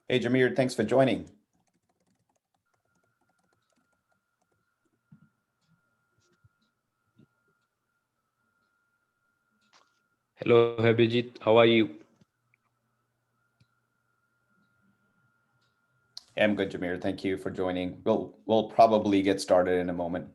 Hey, Jameer, thanks for joining. Hello, Abhijit. How are you? Hey, I'm good, Jameer. Thank you for joining. We'll probably get started in a moment.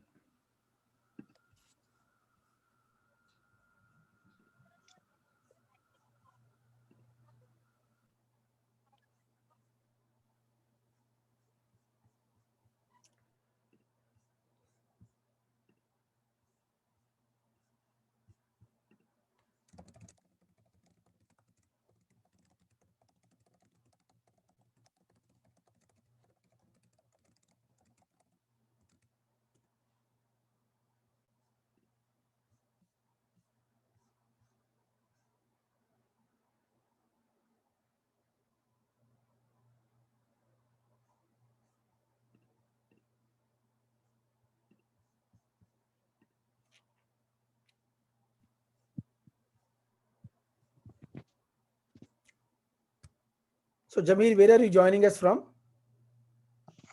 So, Jamil, where are you joining us from?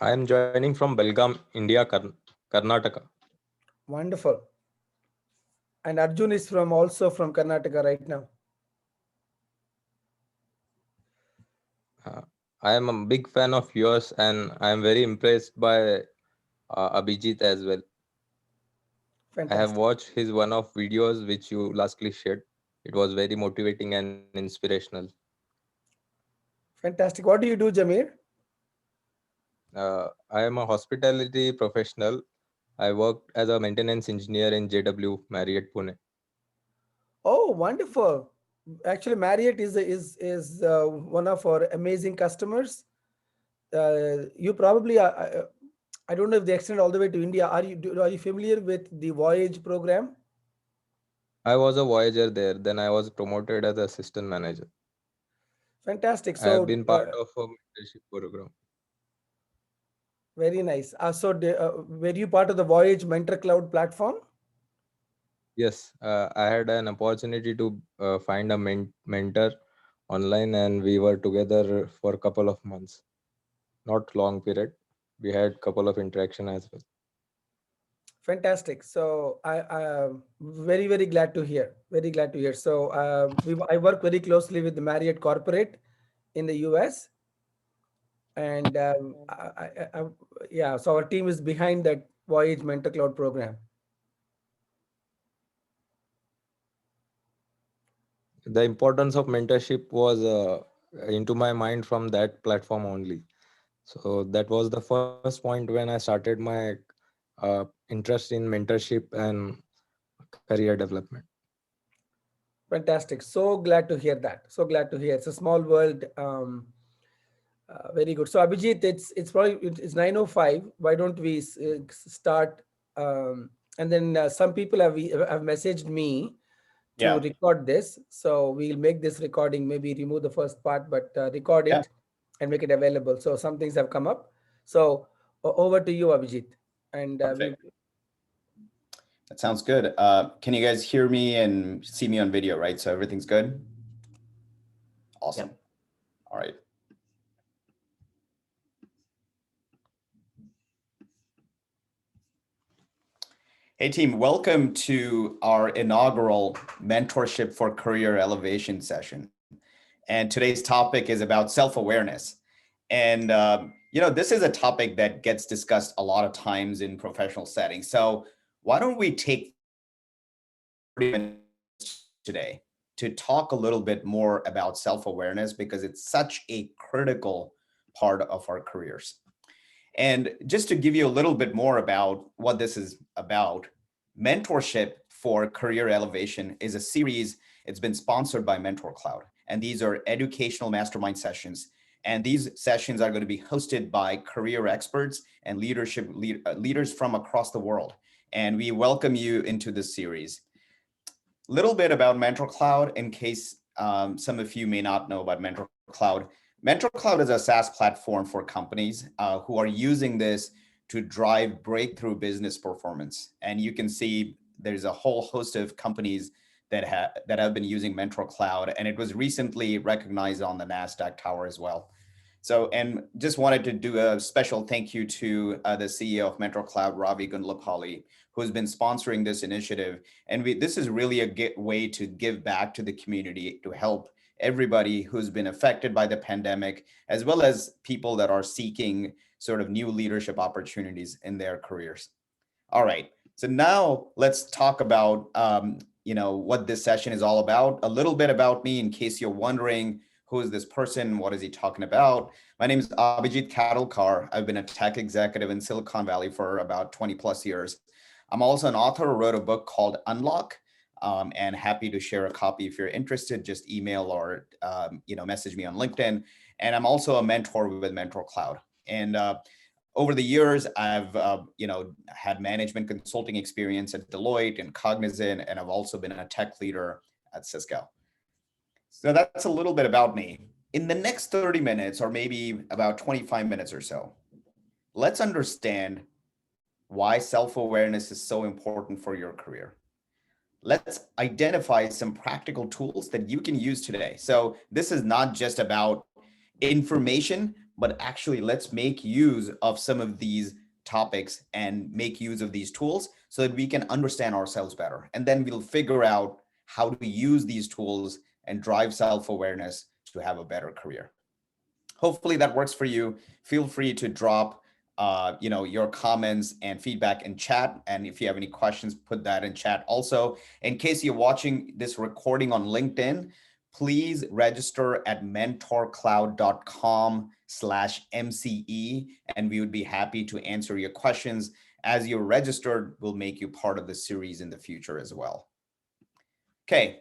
I am joining from Belgaum, India, Karnataka. Wonderful. And Arjun is from also from Karnataka right now. Uh, I am a big fan of yours and I am very impressed by Abhijit as well. I have Fantastic. watched his one of videos which you lastly shared. It was very motivating and inspirational. Fantastic. What do you do, Jamir? I am a hospitality professional. I worked as a maintenance engineer in JW Marriott Pune. Oh, wonderful. Actually, Marriott is one of our amazing customers. You probably I don't know if they extend all the way to India. Are you familiar with the Voyage program? I was a Voyager there, then I was promoted as assistant manager. Fantastic. I have So been part of a mentorship program. very nice. Were you part of the Voyage Mentor Cloud platform? Yes, I had an opportunity to find a mentor online, and we were together for a couple of months. Not long period. We had couple of interaction as well. Fantastic. So I very glad to hear. Very glad to hear. So I work very closely with the Marriott Corporate in the US, and yeah. So our team is behind that Voyage Mentor Cloud program. The importance of mentorship was into my mind from that platform only. So that was the first point when I started my interest in mentorship and career development. Fantastic. So glad to hear that. So glad to hear. It's a small world. Very good. So Abhijit, it's 9:05. Why don't we start? And then some people have messaged me to Yeah, record this. So we'll make this recording, maybe remove the first part, but record yeah, it and make it available. So some things have come up. So over to you, Abhijit. And we perfect. That sounds good. Can you guys hear me and see me on video, right? So everything's good? yeah. Awesome. All right. Hey, team, welcome to our inaugural Mentorship for Career Elevation session. And today's topic is about self-awareness. And, this is a topic that gets discussed a lot of times in professional settings. So why don't we take 30 minutes today to talk a little bit more about self-awareness because it's such a critical part of our careers. And just to give you a little bit more about what this is about, Mentorship for Career Elevation is a series. It's been sponsored by Mentor Cloud. And these are educational mastermind sessions. And these sessions are going to be hosted by career experts and leaders from across the world. And we welcome you into this series. Little bit about Mentor Cloud in case some of you may not know about Mentor Cloud. Mentor Cloud is a SaaS platform for companies who are using this to drive breakthrough business performance. And you can see there's a whole host of companies that have been using Mentor Cloud, and it was recently recognized on the NASDAQ tower as well. So, and just wanted to do a special thank you to the CEO of Mentor Cloud, Ravi Gundlapalli, who's been sponsoring this initiative. And this is really a way to give back to the community to help everybody who's been affected by the pandemic, as well as people that are seeking sort of new leadership opportunities in their careers. All right. So now let's talk about what this session is all about. A little bit about me, in case you're wondering, who is this person? What is he talking about? My name is Abhijit Kadalkar. I've been a tech executive in Silicon Valley for about 20 plus years. I'm also an author who wrote a book called Unlock, and happy to share a copy if you're interested. Just email or message me on LinkedIn. And I'm also a mentor with Mentor Cloud. And over the years, I've had management consulting experience at Deloitte and Cognizant, and I've also been a tech leader at Cisco. So that's a little bit about me. In the next 30 minutes, or maybe about 25 minutes or so, let's understand why self-awareness is so important for your career. Let's identify some practical tools that you can use today. So this is not just about information, but actually let's make use of some of these topics and make use of these tools so that we can understand ourselves better. And then we'll figure out how to use these tools and drive self-awareness to have a better career. Hopefully that works for you. Feel free to drop your comments and feedback in chat. And if you have any questions, put that in chat. Also, in case you're watching this recording on LinkedIn, please register at mentorcloud.com/MCE, and we would be happy to answer your questions. As you're registered, we'll make you part of the series in the future as well. Okay,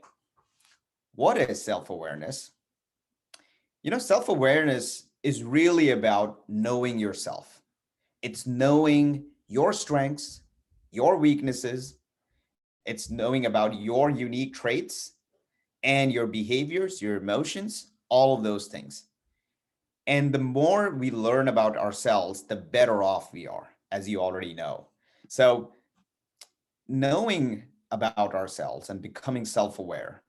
what is self-awareness? Self-awareness is really about knowing yourself. It's knowing your strengths, your weaknesses. It's knowing about your unique traits and your behaviors, your emotions, all of those things. And the more we learn about ourselves, the better off we are, as you already know. So knowing about ourselves and becoming self-aware,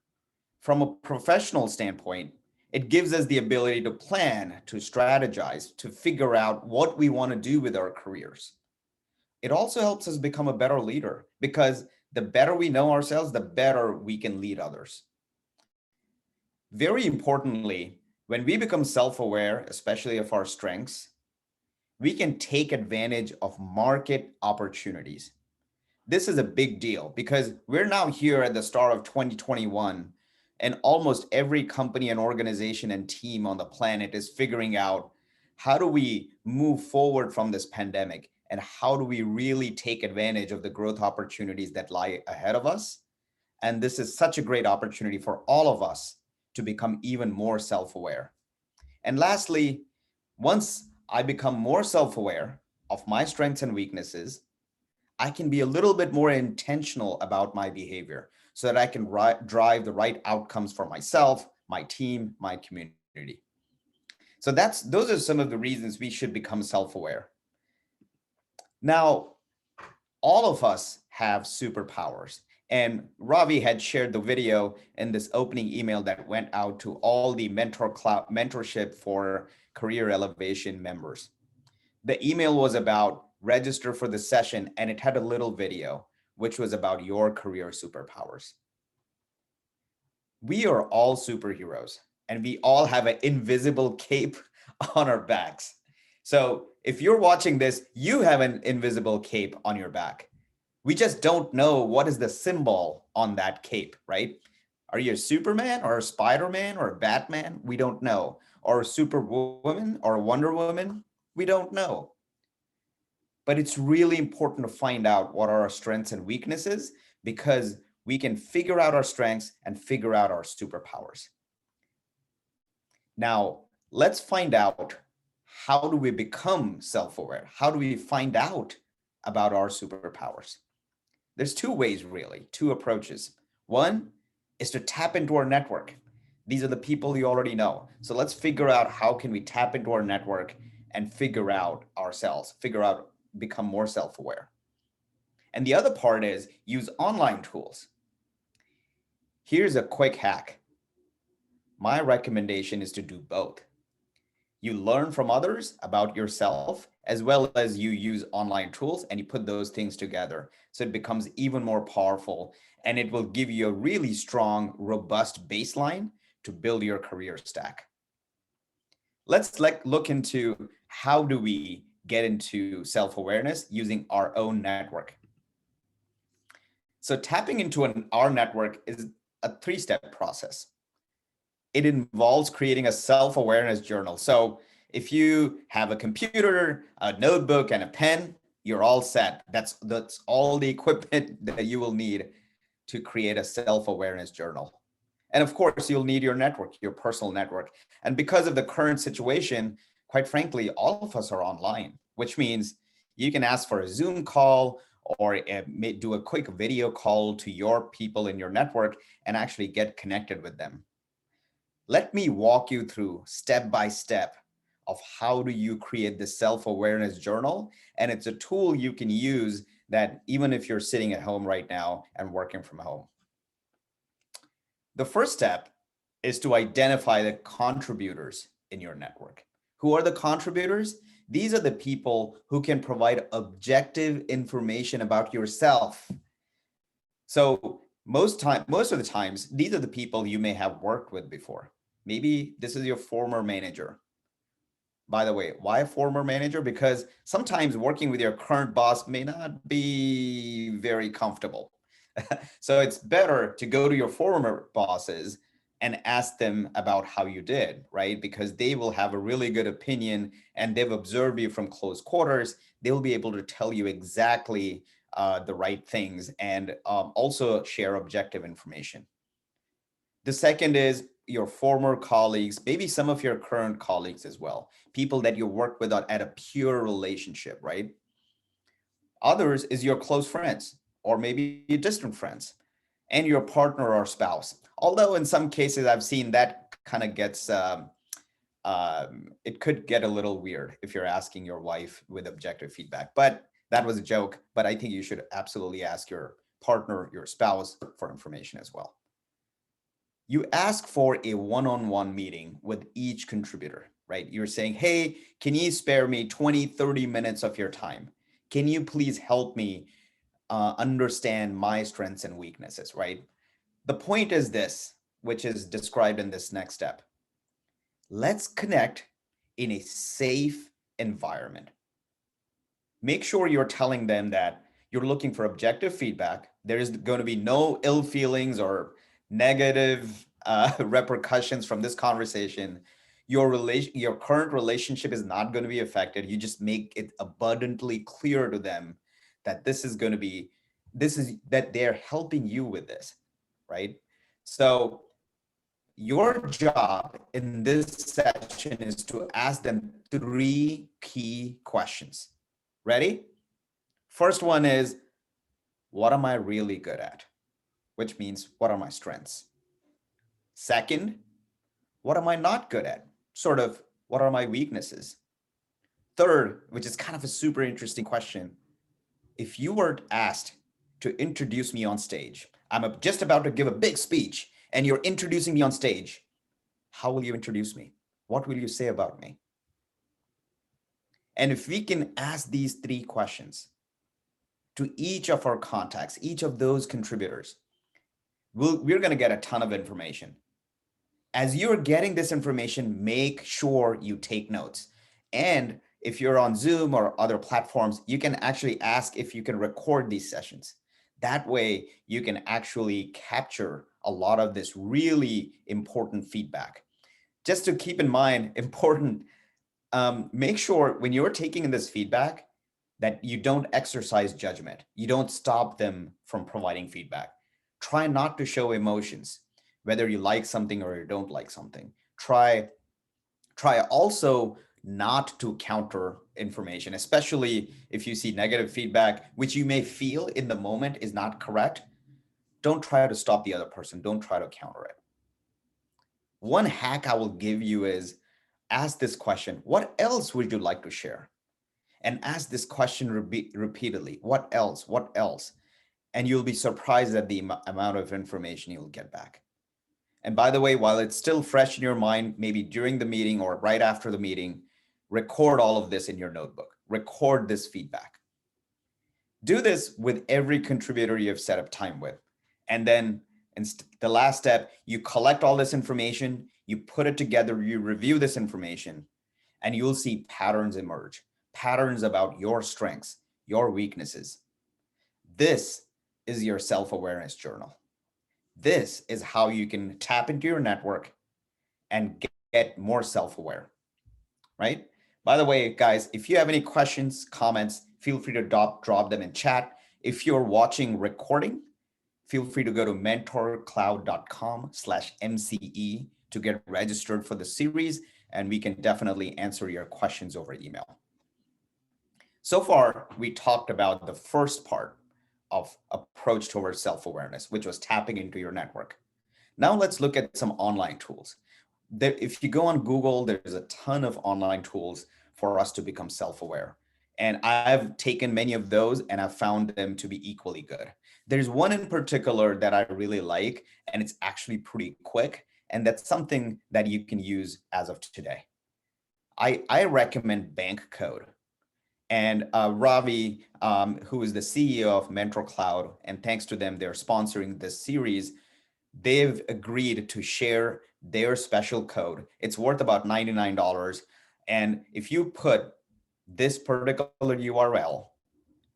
from a professional standpoint, it gives us the ability to plan, to strategize, to figure out what we want to do with our careers. It also helps us become a better leader, because the better we know ourselves, the better we can lead others. Very importantly, when we become self-aware, especially of our strengths, we can take advantage of market opportunities. This is a big deal because we're now here at the start of 2021, and almost every company and organization and team on the planet is figuring out, how do we move forward from this pandemic, and how do we really take advantage of the growth opportunities that lie ahead of us? And this is such a great opportunity for all of us to become even more self-aware. And lastly, once I become more self-aware of my strengths and weaknesses, I can be a little bit more intentional about my behavior so that I can drive the right outcomes for myself, my team, my community. So those are some of the reasons we should become self-aware. Now, all of us have superpowers. And Ravi had shared the video in this opening email that went out to all the mentorship for career elevation members. The email was about register for the session, and it had a little video, which was about your career superpowers. We are all superheroes, and we all have an invisible cape on our backs. So if you're watching this, you have an invisible cape on your back. We just don't know what is the symbol on that cape, right? Are you a Superman or a Spider-Man or a Batman? We don't know. Or a Superwoman or a Wonder Woman? We don't know. But it's really important to find out what are our strengths and weaknesses, because we can figure out our strengths and figure out our superpowers. Now, let's find out, how do we become self-aware? How do we find out about our superpowers? There's two ways, really, two approaches. One is to tap into our network. These are the people you already know. So let's figure out, how can we tap into our network and figure out ourselves, become more self-aware. And the other part is use online tools. Here's a quick hack. My recommendation is to do both. You learn from others about yourself, as well as you use online tools and you put those things together. So it becomes even more powerful and it will give you a really strong, robust baseline to build your career stack. Let's look into how do we get into self-awareness using our own network. So tapping into our network is a three-step process. It involves creating a self-awareness journal. So if you have a computer, a notebook, and a pen, you're all set. That's all the equipment that you will need to create a self-awareness journal. And of course, you'll need your network, your personal network. And because of the current situation, quite frankly, all of us are online, which means you can ask for a Zoom call or do a quick video call to your people in your network and actually get connected with them. Let me walk you through step by step of how do you create the self-awareness journal. And it's a tool you can use that even if you're sitting at home right now and working from home. The first step is to identify the contributors in your network. Who are the contributors? These are the people who can provide objective information about yourself. So most of the times, these are the people you may have worked with before. Maybe this is your former manager. By the way, why a former manager? Because sometimes working with your current boss may not be very comfortable. So it's better to go to your former bosses and ask them about how you did, right? Because they will have a really good opinion and they've observed you from close quarters. They will be able to tell you exactly the right things and also share objective information. The second is your former colleagues, maybe some of your current colleagues as well, people that you work with at a pure relationship, right? Others is your close friends or maybe distant friends and your partner or spouse. Although in some cases I've seen that kind of gets, it could get a little weird if you're asking your wife with objective feedback, but that was a joke. But I think you should absolutely ask your partner, your spouse for information as well. You ask for a one-on-one meeting with each contributor, right? You're saying, hey, can you spare me 20, 30 minutes of your time? Can you please help me understand my strengths and weaknesses, right? The point is this, which is described in this next step. Let's connect in a safe environment. Make sure you're telling them that you're looking for objective feedback. There is going to be no ill feelings or negative repercussions from this conversation. Your current relationship is not going to be affected. You just make it abundantly clear to them that that they're helping you with this, right? So your job in this session is to ask them three key questions. Ready? First one is, what am I really good at? Which means, what are my strengths? Second, what am I not good at? Sort of, what are my weaknesses? Third, which is kind of a super interesting question. If you were asked to introduce me on stage, I'm just about to give a big speech and you're introducing me on stage, how will you introduce me? What will you say about me? And if we can ask these three questions to each of our contacts, each of those contributors, we're going to get a ton of information. As you're getting this information, make sure you take notes. And if you're on Zoom or other platforms, you can actually ask if you can record these sessions. That way, you can actually capture a lot of this really important feedback. Just to keep in mind, important, make sure when you're taking in this feedback that you don't exercise judgment. You don't stop them from providing feedback. Try not to show emotions, whether you like something or you don't like something. Try also not to counter information, especially if you see negative feedback, which you may feel in the moment is not correct. Don't try to stop the other person. Don't try to counter it. One hack I will give you is ask this question: what else would you like to share? And ask this question repeatedly. What else? What else? And you'll be surprised at the amount of information you'll get back. And by the way, while it's still fresh in your mind, maybe during the meeting or right after the meeting, record all of this in your notebook. Record this feedback. Do this with every contributor you have set up time with. And then the last step, you collect all this information, you put it together, you review this information, and you'll see patterns emerge, patterns about your strengths, your weaknesses. This is your self-awareness journal. This is how you can tap into your network and get more self-aware, right? By the way, guys, if you have any questions, comments, feel free to drop them in chat. If you're watching recording, feel free to go to mentorcloud.com/MCE to get registered for the series, and we can definitely answer your questions over email. So far, we talked about the first part of approach towards self-awareness, which was tapping into your network. Now let's look at some online tools. If you go on Google, there's a ton of online tools for us to become self-aware. And I've taken many of those and I've found them to be equally good. There's one in particular that I really like, and it's actually pretty quick. And that's something that you can use as of today. I recommend Bank Code. And Ravi, who is the CEO of Mentor Cloud, and thanks to them, they're sponsoring this series. They've agreed to share their special code. It's worth about $99. And if you put this particular URL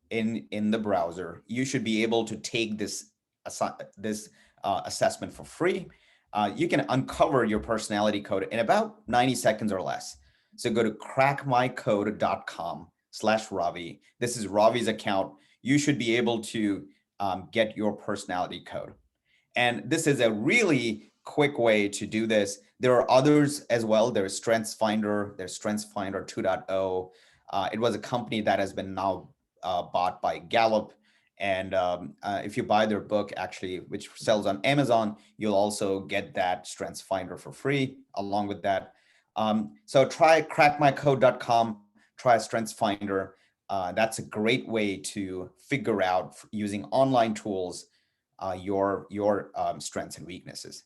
in the browser, you should be able to take this assessment for free. You can uncover your personality code in about 90 seconds or less. So go to crackmycode.com/Ravi. This is Ravi's account. You should be able to get your personality code. And this is a really quick way to do this. There are others as well. There's StrengthsFinder, there's StrengthsFinder 2.0. It was a company that has been now bought by Gallup. And if you buy their book, actually, which sells on Amazon, you'll also get that StrengthsFinder for free along with that. So try crackmycode.com, try StrengthsFinder. That's a great way to figure out using online tools your strengths and weaknesses.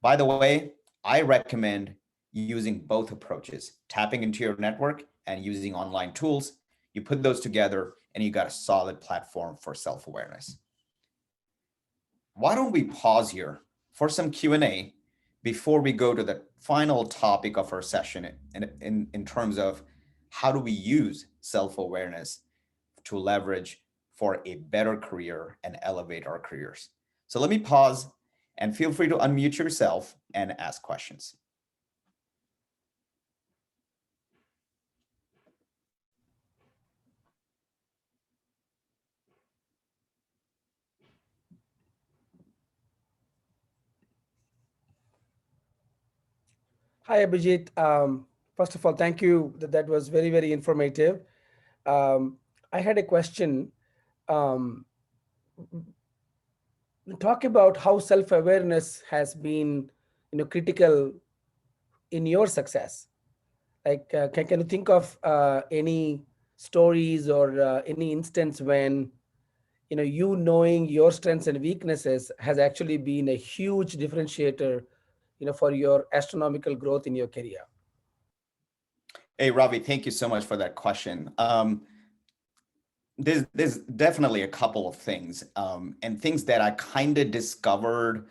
By the way, I recommend using both approaches, tapping into your network and using online tools. You put those together and you got a solid platform for self-awareness. Why don't we pause here for some Q&A before we go to the final topic of our session in terms of how do we use self-awareness to leverage for a better career and elevate our careers. So let me pause and feel free to unmute yourself and ask questions. Hi, Abhijit. First of all, thank you. That was very, very informative. I had a question. Um, Talk about how self-awareness has been, critical in your success. Like, can you think of any stories or any instance when you knowing your strengths and weaknesses has actually been a huge differentiator, for your astronomical growth in your career? Hey, Ravi, thank you so much for that question. There's definitely a couple of things and things that I kind of discovered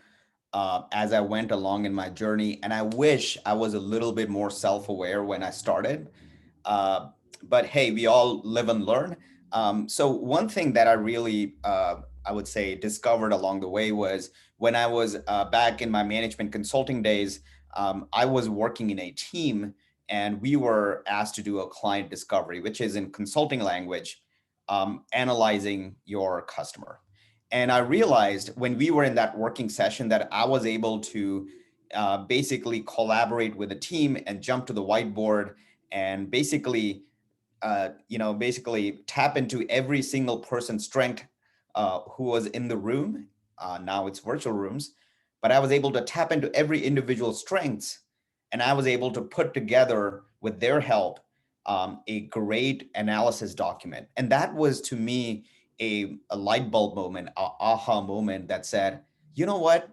as I went along in my journey. And I wish I was a little bit more self-aware when I started. But hey, we all live and learn. So one thing that I really, I would say, discovered along the way was when I was back in my management consulting days, I was working in a team and we were asked to do a client discovery, which is in consulting language, analyzing your customer. And I realized when we were in that working session that I was able to basically collaborate with a team and jump to the whiteboard and basically basically tap into every single person's strength who was in the room. Now it's virtual rooms, but I was able to tap into every individual strengths, and I was able to put together with their help a great analysis document. And that was to me a light bulb moment, a aha moment that said, you know what?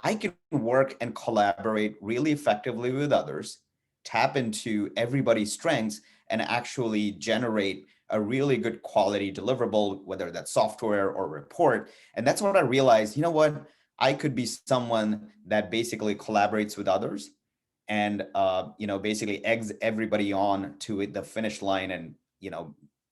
I can work and collaborate really effectively with others, tap into everybody's strengths, and actually generate a really good quality deliverable, whether that's software or report. And that's what I realized, you know what? I could be someone that basically collaborates with others and basically eggs everybody on to the finish line and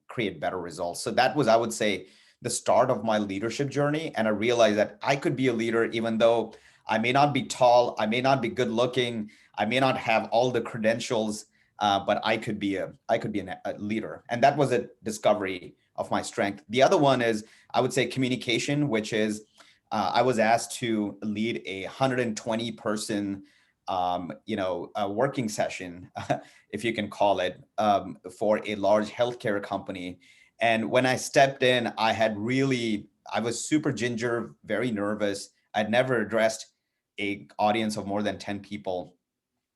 create better results. So that was, I would say, the start of my leadership journey. And I realized that I could be a leader even though I may not be tall, I may not be good looking, I may not have all the credentials, but I could be a leader. And that was a discovery of my strength. The other one is, I would say, communication, which is I was asked to lead a 120 person a working session, if you can call it, for a large healthcare company. And when I stepped in, I was super ginger, very nervous. I'd never addressed a audience of more than 10 people.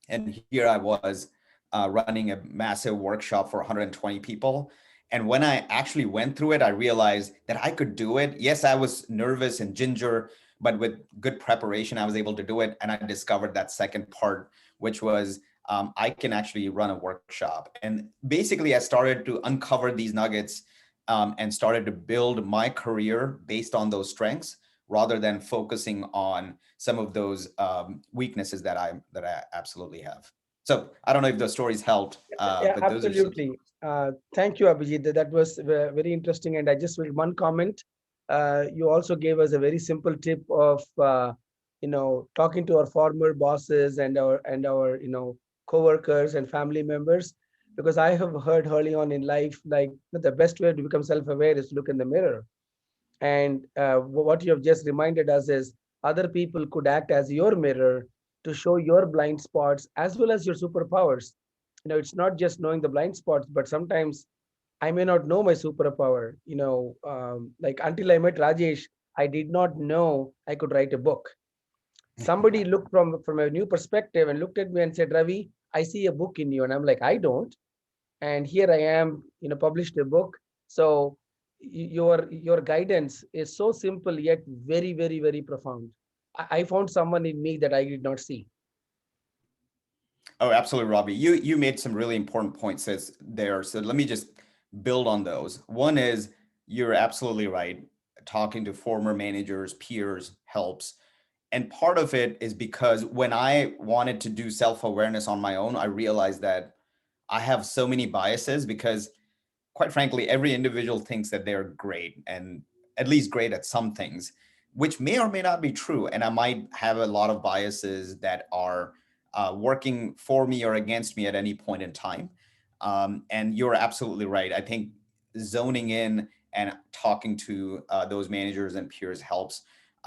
And here I was running a massive workshop for 120 people. And when I actually went through it, I realized that I could do it. Yes, I was nervous and ginger, but with good preparation, I was able to do it. And I discovered that second part, which was I can actually run a workshop. And basically, I started to uncover these nuggets and started to build my career based on those strengths rather than focusing on some of those weaknesses that I absolutely have. So I don't know if those stories helped, Yeah, but those are some. absolutely. Thank you, Abhijit. That was very interesting. And I just will one comment. You also gave us a very simple tip of talking to our former bosses and our coworkers and family members, because I have heard early on in life, like, the best way to become self-aware is to look in the mirror. And what you have just reminded us is other people could act as your mirror to show your blind spots as well as your superpowers. It's not just knowing the blind spots, but sometimes I may not know my superpower. Like, until I met Rajesh, I did not know I could write a book. Somebody looked from a new perspective and looked at me and said, Ravi, I see a book in you. And I'm like, I don't. And here I am, published a book. So your guidance is so simple yet very, very, very profound. I found someone in me that I did not see. Oh, absolutely, Robbie. You made some really important points there. So let me just build on those. One is, you're absolutely right. Talking to former managers, peers helps. And part of it is because when I wanted to do self-awareness on my own, I realized that I have so many biases because, quite frankly, every individual thinks that they're great and at least great at some things, which may or may not be true. And I might have a lot of biases that are working for me or against me at any point in time. And you're absolutely right. I think zoning in and talking to those managers and peers helps.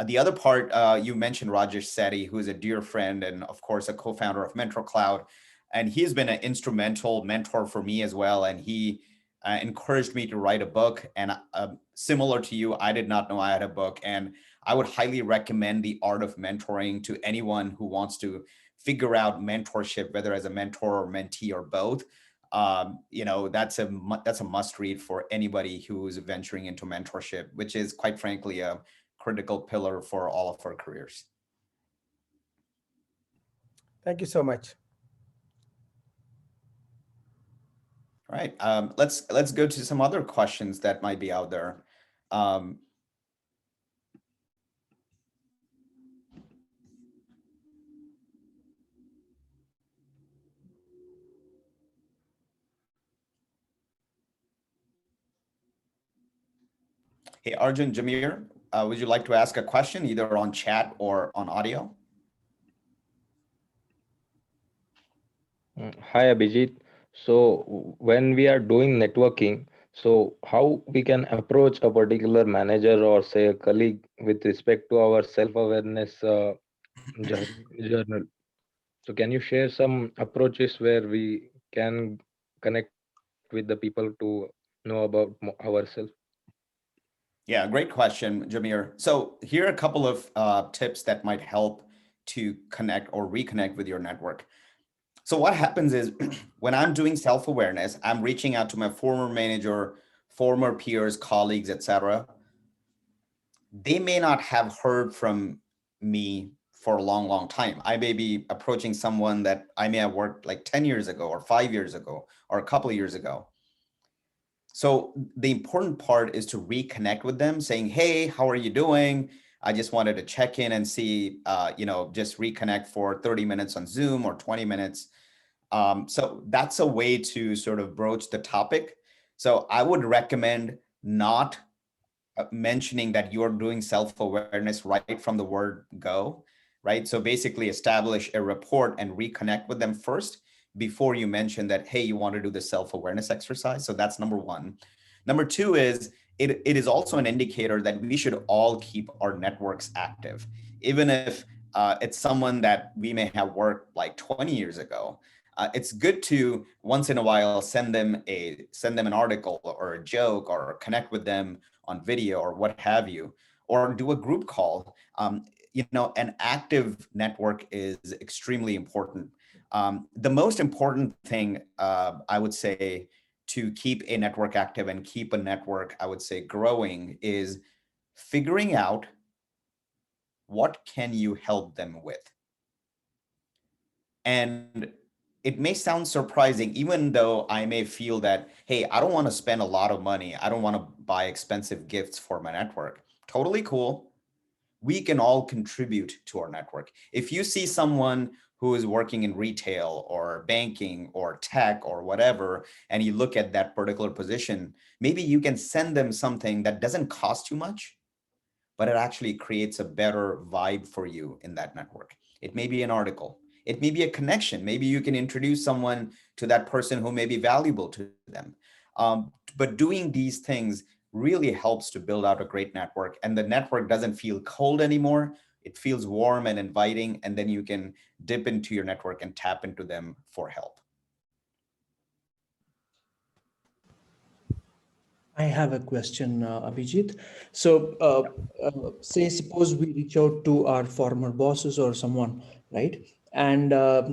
The other part, you mentioned Rajesh Sethi, who is a dear friend and, of course, a co-founder of Mentor Cloud. And he's been an instrumental mentor for me as well. And he encouraged me to write a book. And similar to you, I did not know I had a book. And I would highly recommend The Art of Mentoring to anyone who wants to figure out mentorship, whether as a mentor or mentee or both. That's a must read for anybody who's venturing into mentorship, which is, quite frankly, a critical pillar for all of our careers. Thank you so much. All right, let's go to some other questions that might be out there. Um, Hey, Arjun, Jameer, would you like to ask a question either on chat or on audio? Hi, Abhijit. So, when we are doing networking, so how we can approach a particular manager or say a colleague with respect to our self-awareness journal? So, can you share some approaches where we can connect with the people to know about ourselves? Yeah, great question, Jameer. So here are a couple of tips that might help to connect or reconnect with your network. So what happens is when I'm doing self-awareness, I'm reaching out to my former manager, former peers, colleagues, etc. They may not have heard from me for a long, long time. I may be approaching someone that I may have worked like 10 years ago or 5 years ago or a couple of years ago. So the important part is to reconnect with them saying, hey, how are you doing? I just wanted to check in and see, just reconnect for 30 minutes on Zoom or 20 minutes. So that's a way to sort of broach the topic. So I would recommend not mentioning that you're doing self-awareness right from the word go, right? So basically establish a rapport and reconnect with them first before you mention that, hey, you want to do the self-awareness exercise. So that's number one. Number two is it is also an indicator that we should all keep our networks active. Even if it's someone that we may have worked like 20 years ago, it's good to once in a while send them an article or a joke or connect with them on video or what have you, or do a group call. An active network is extremely important. The most important thing I would say to keep a network active and keep a network, I would say, growing is figuring out what can you help them with. And it may sound surprising, even though I may feel that, hey, I don't want to spend a lot of money. I don't want to buy expensive gifts for my network. Totally cool. We can all contribute to our network. If you see someone who is working in retail or banking or tech or whatever, and you look at that particular position, maybe you can send them something that doesn't cost you much, but it actually creates a better vibe for you in that network. It may be an article. It may be a connection. Maybe you can introduce someone to that person who may be valuable to them. But doing these things really helps to build out a great network, and the network doesn't feel cold anymore. It feels warm and inviting, and then you can dip into your network and tap into them for help. I have a question, Abhijit. So, say, suppose we reach out to our former bosses or someone, right? And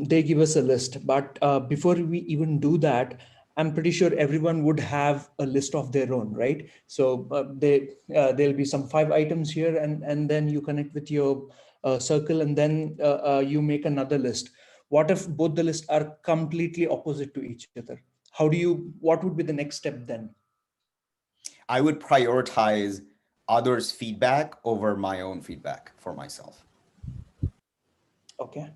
they give us a list. But before we even do that, I'm pretty sure everyone would have a list of their own, right? So there'll be some 5 items here, and then you connect with your circle, and then you make another list. What if both the lists are completely opposite to each other? What would be the next step then? I would prioritize others' feedback over my own feedback for myself. Okay.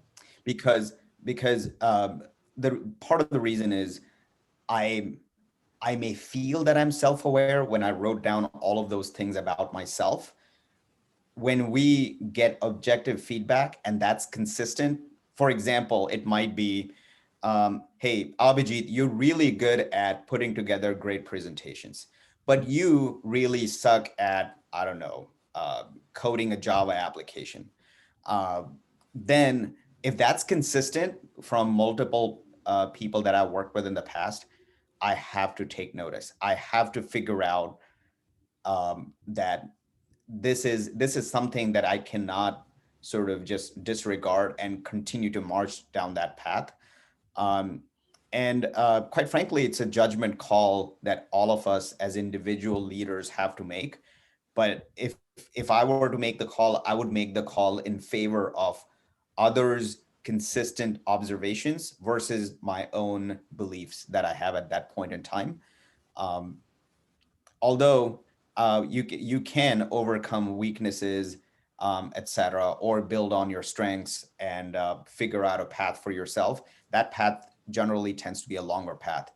Because the part of the reason is I I may feel that I'm self-aware when I wrote down all of those things about myself. When we get objective feedback and that's consistent, for example, it might be, hey, Abhijit, you're really good at putting together great presentations, but you really suck at, I don't know, coding a Java application. Uh, then if that's consistent from multiple people that I've worked with in the past, I have to take notice. I have to figure out that this is something that I cannot sort of just disregard and continue to march down that path. Um, and quite frankly, it's a judgment call that all of us as individual leaders have to make. But if I were to make the call, I would make the call in favor of others' consistent observations versus my own beliefs that I have at that point in time. Um, Although you can overcome weaknesses, etc., or build on your strengths and figure out a path for yourself. That path generally tends to be a longer path.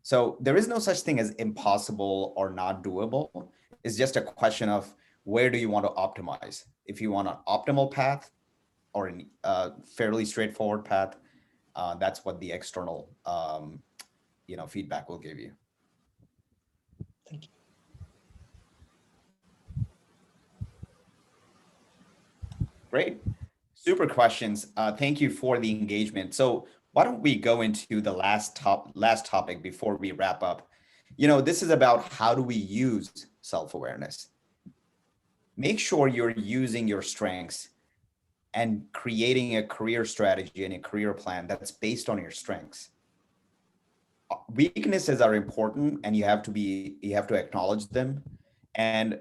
So there is no such thing as impossible or not doable. It's just a question of where do you want to optimize. If you want an optimal path or a fairly straightforward path, that's what the external feedback will give you. Thank you. Great. Super questions. Thank you for the engagement. So why don't we go into the last topic before we wrap up? This is about how do we use self-awareness. Make sure you're using your strengths and creating a career strategy and a career plan that's based on your strengths. Weaknesses are important and you have to acknowledge them. And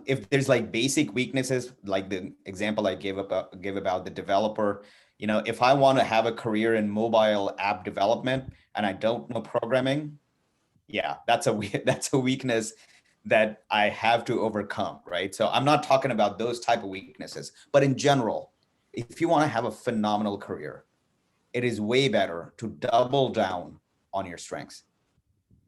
if there's like basic weaknesses, like the example I gave about the developer, if I want to have a career in mobile app development and I don't know programming, yeah, that's a weakness that I have to overcome, right? So I'm not talking about those type of weaknesses, but in general, if you want to have a phenomenal career, it is way better to double down on your strengths.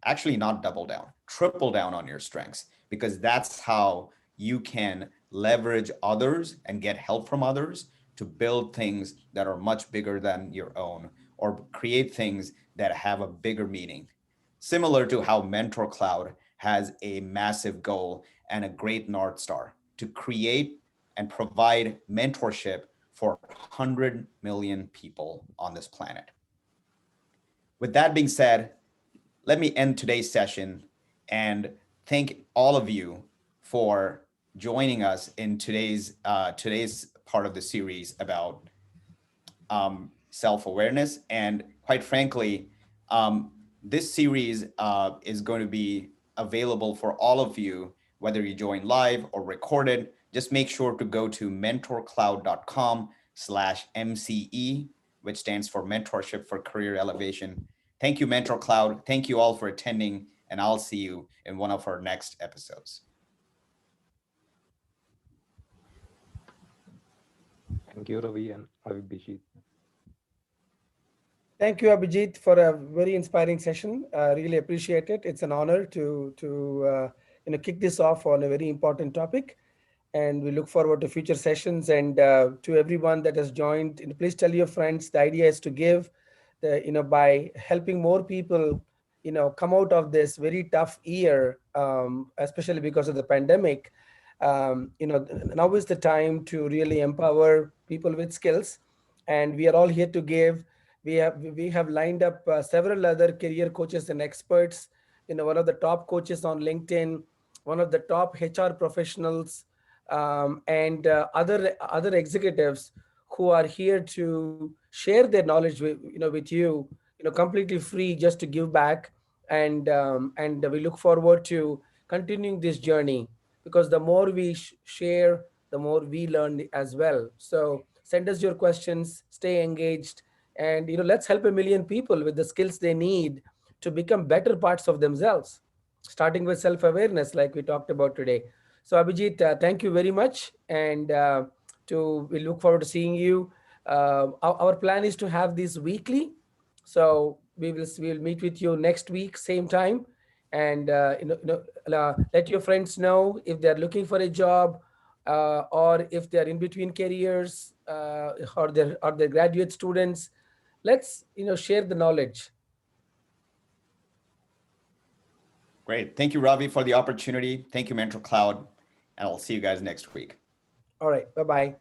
Actually, not double down, triple down on your strengths, because that's how you can leverage others and get help from others to build things that are much bigger than your own, or create things that have a bigger meaning. Similar to how Mentor Cloud has a massive goal and a great North Star to create and provide mentorship for 100 million people on this planet. With that being said, let me end today's session and thank all of you for joining us in today's part of the series about self-awareness. And quite frankly, this series is going to be available for all of you, whether you join live or recorded. Just make sure to go to mentorcloud.com/MCE, which stands for Mentorship for Career Elevation. Thank you, Mentor Cloud. Thank you all for attending, and I'll see you in one of our next episodes. Thank you, Ravi and Abhijit. Thank you, Abhijit, for a very inspiring session. Really appreciate it. It's an honor to kick this off on a very important topic, and we look forward to future sessions. And to everyone that has joined, please tell your friends. The idea is to give, by helping more people, come out of this very tough year, especially because of the pandemic. Now is the time to really empower people with skills, and we are all here to give. We have lined up several other career coaches and experts. One of the top coaches on LinkedIn, one of the top HR professionals, and other executives who are here to share their knowledge with you, completely free, just to give back. And we look forward to continuing this journey, because the more we share, the more we learn as well. So send us your questions, stay engaged, and let's help a million people with the skills they need to become better parts of themselves, starting with self-awareness, like we talked about today. So Abhijit, thank you very much, and we look forward to seeing you. Our plan is to have these weekly, so we'll meet with you next week, same time. And let your friends know if they're looking for a job, or if they're in between careers, or they're graduate students. Let's share the knowledge. Great. Thank you, Ravi, for the opportunity. Thank you, Mentor Cloud, and I'll see you guys next week. All right, bye bye.